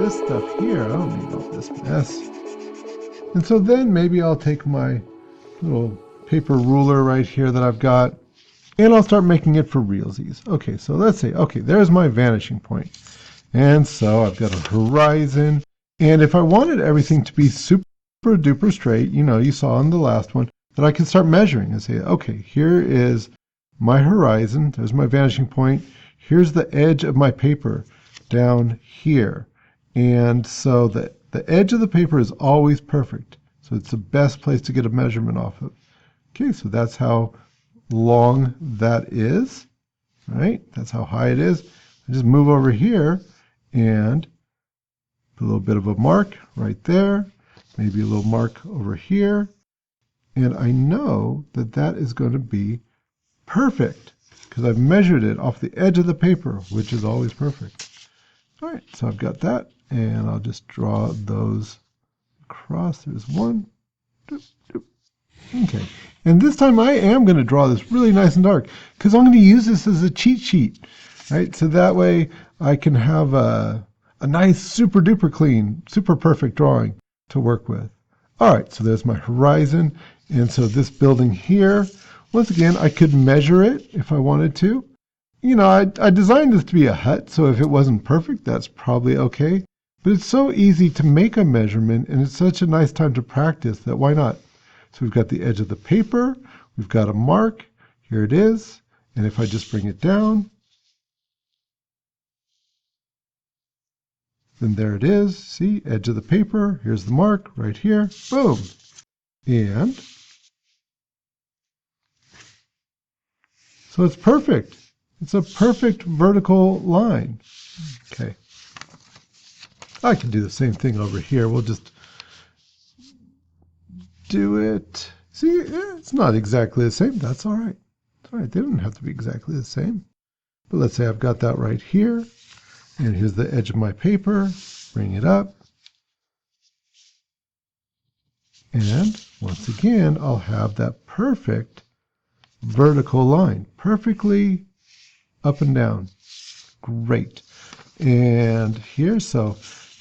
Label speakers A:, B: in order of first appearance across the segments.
A: this stuff here. I don't need all this mess. And so then maybe I'll take my little paper ruler right here that I've got, and I'll start making it for realsies. Okay, so let's say, okay, there's my vanishing point. And so I've got a horizon. And if I wanted everything to be super duper straight, you saw on the last one, that I can start measuring and say, okay, here is my horizon. There's my vanishing point. Here's the edge of my paper down here. And so the edge of the paper is always perfect. So it's the best place to get a measurement off of. Okay, so that's how long that is, right? That's how high it is. I just move over here and put a little bit of a mark right there, maybe a little mark over here, and I know that that is going to be perfect because I've measured it off the edge of the paper, which is always perfect. All right, so I've got that, and I'll just draw those across. There's one. Doop, doop. Okay, and this time I am going to draw this really nice and dark because I'm going to use this as a cheat sheet, right? So that way I can have a nice super duper clean, super perfect drawing to work with. All right, so there's my horizon. And so this building here, once again, I could measure it if I wanted to. I designed this to be a hut, so if it wasn't perfect, that's probably okay. But it's so easy to make a measurement, and it's such a nice time to practice that why not? So we've got the edge of the paper, we've got a mark, here it is, and if I just bring it down, then there it is. See, edge of the paper, here's the mark right here, boom. And so it's perfect. It's a perfect vertical line. Okay. I can do the same thing over here. We'll just do it. See, it's not exactly the same. That's all right. It's all right. They don't have to be exactly the same. But let's say I've got that right here. And here's the edge of my paper. Bring it up. And once again, I'll have that perfect vertical line. Perfectly up and down. Great. And here, so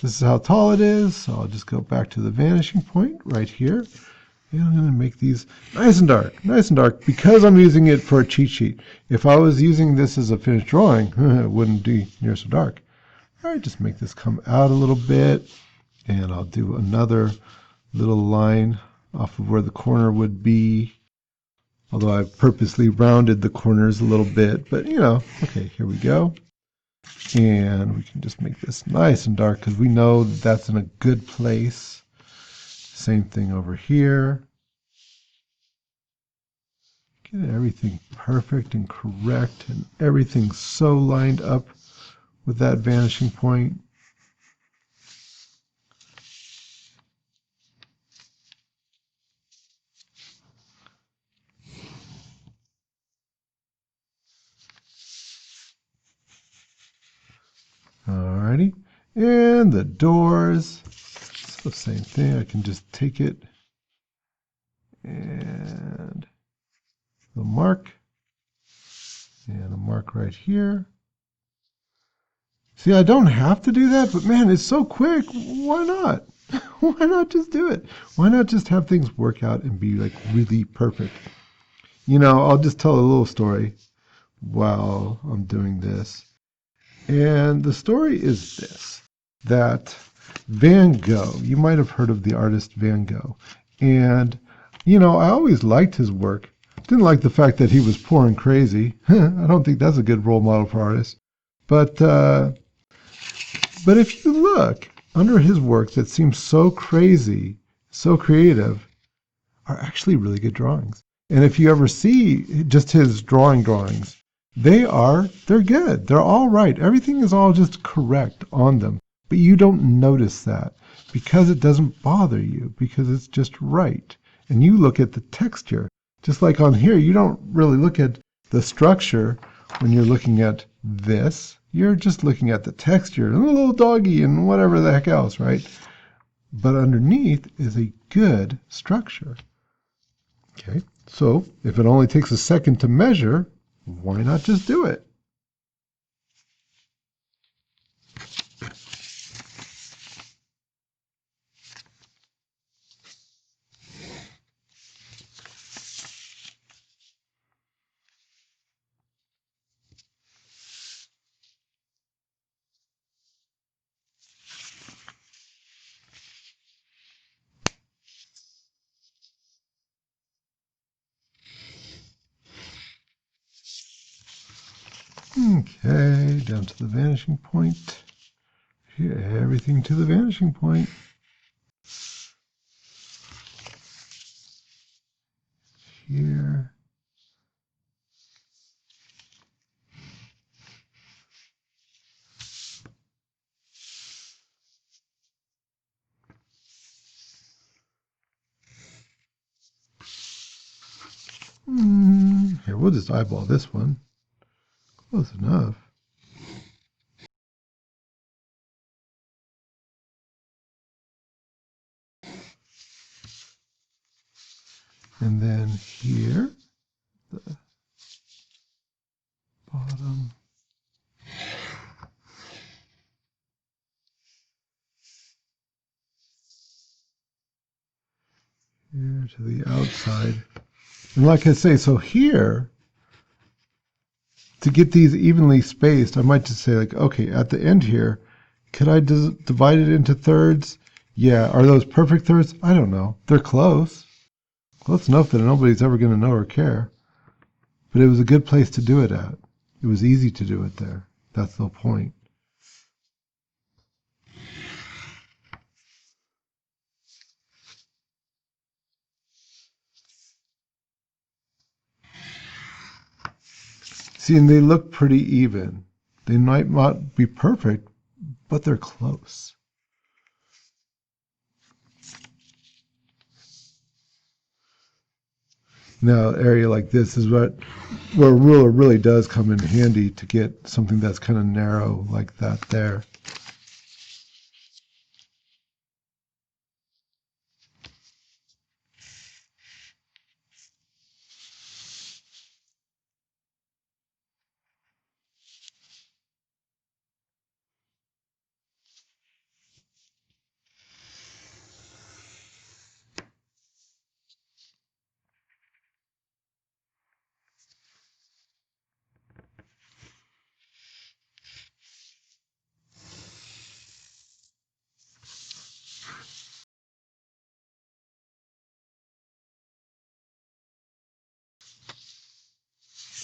A: this is how tall it is. So I'll just go back to the vanishing point right here. And I'm going to make these nice and dark, because I'm using it for a cheat sheet. If I was using this as a finished drawing, it wouldn't be near so dark. All right, just make this come out a little bit, and I'll do another little line off of where the corner would be. Although I've purposely rounded the corners a little bit, but okay, here we go. And we can just make this nice and dark because we know that that's in a good place. Same thing over here. Get everything perfect and correct, and everything so lined up with that vanishing point. Alrighty, and the doors, so same thing. I can just take it and the mark, and a mark right here. See, I don't have to do that, but man, it's so quick. Why not? Why not just do it? Why not just have things work out and be like really perfect? I'll just tell a little story while I'm doing this. And the story is this, that Van Gogh, you might have heard of the artist Van Gogh. And, I always liked his work. Didn't like the fact that he was poor and crazy. I don't think that's a good role model for artists. But if you look under his work that seems so crazy, so creative, are actually really good drawings. And if you ever see just his drawings, they're good. They're all right. Everything is all just correct on them. But you don't notice that because it doesn't bother you, because it's just right. And you look at the texture. Just like on here, you don't really look at the structure when you're looking at this. You're just looking at the texture and a little doggy and whatever the heck else, right? But underneath is a good structure. Okay, so if it only takes a second to measure, why not just do it? Okay, down to the vanishing point. Here, everything to the vanishing point. Here. Here, we'll just eyeball this one. Close enough. And then here, the bottom. Here to the outside. And like I say, so here, to get these evenly spaced, I might just say like, okay, at the end here, could I divide it into thirds? Yeah, are those perfect thirds? I don't know. They're close. Close enough that nobody's ever going to know or care. But it was a good place to do it at. It was easy to do it there. That's the point. See, and they look pretty even. They might not be perfect, but they're close. Now, an area like this is where a ruler really does come in handy to get something that's kind of narrow like that there.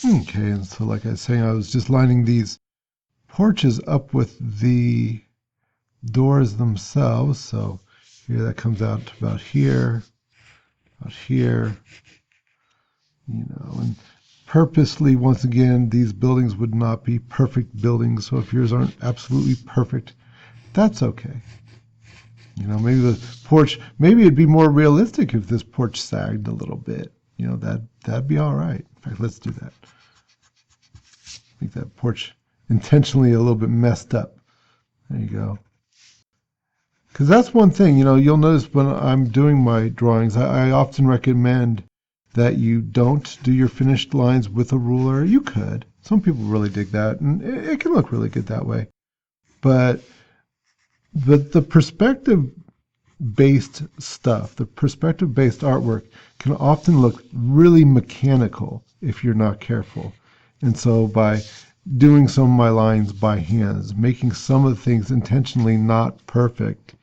A: Okay, and so like I was saying, I was just lining these porches up with the doors themselves. So here that comes out to about here, you know, and purposely, once again, these buildings would not be perfect buildings. So if yours aren't absolutely perfect, that's okay. You know, maybe the porch, maybe it'd be more realistic if this porch sagged a little bit. You know, that'd be all right. In fact, let's do that. Make that porch intentionally a little bit messed up. There you go. Because that's one thing, you know, you'll notice when I'm doing my drawings, I often recommend that you don't do your finished lines with a ruler. You could. Some people really dig that, and it can look really good that way. But the perspective-based stuff, the perspective-based artwork can often look really mechanical if you're not careful. And so by doing some of my lines by hands, making some of the things intentionally not perfect,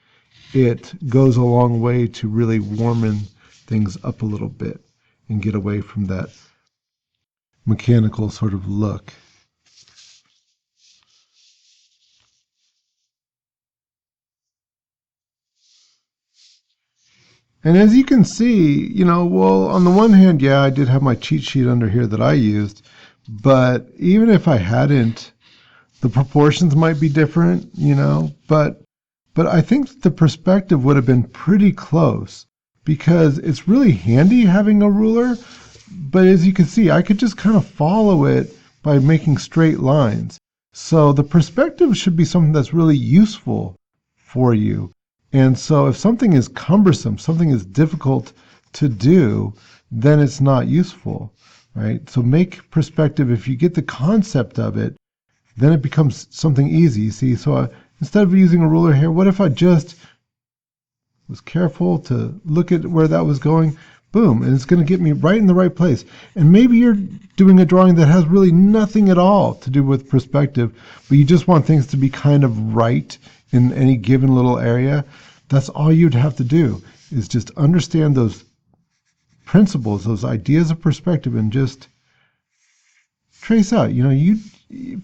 A: it goes a long way to really warming things up a little bit and get away from that mechanical sort of look. And as you can see, you know, well, on the one hand, yeah, I did have my cheat sheet under here that I used, but even if I hadn't, the proportions might be different, you know, but I think the perspective would have been pretty close because it's really handy having a ruler, but as you can see, I could just kind of follow it by making straight lines. So the perspective should be something that's really useful for you. And so if something is cumbersome, something is difficult to do, then it's not useful, right? So make perspective, if you get the concept of it, then it becomes something easy. See, so instead of using a ruler here, what if I just was careful to look at where that was going? Boom, and it's going to get me right in the right place. And maybe you're doing a drawing that has really nothing at all to do with perspective, but you just want things to be kind of right in any given little area. That's all you'd have to do, is just understand those principles, those ideas of perspective, and just trace out. You know,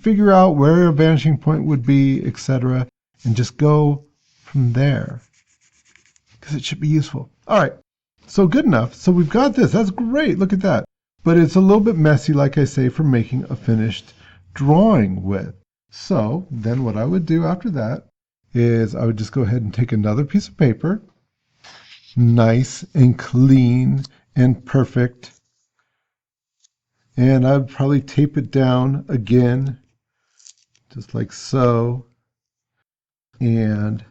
A: figure out where a vanishing point would be, etc., and just go from there, because it should be useful. All right, so good enough. So we've got this. That's great. Look at that. But it's a little bit messy, like I say, for making a finished drawing with. So then what I would do after that is I would just go ahead and take another piece of paper, nice and clean and perfect, and I would probably tape it down again, just like so, and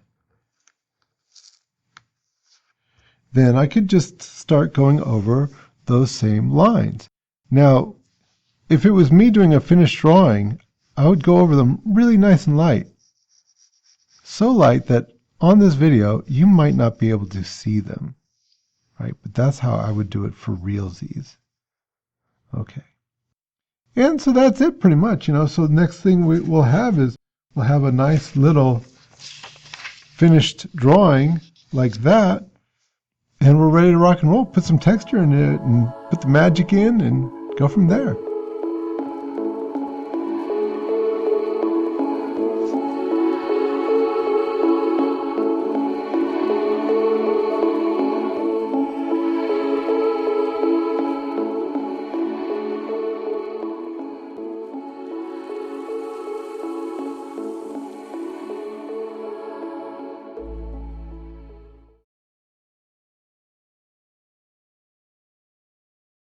A: then I could just start going over those same lines. Now, if it was me doing a finished drawing, I would go over them really nice and light. So light that on this video, you might not be able to see them, right? But that's how I would do it for realsies. Okay. And so that's it pretty much, So the next thing we'll have is we'll have a nice little finished drawing like that. And we're ready to rock and roll. Put some texture in it and put the magic in and go from there.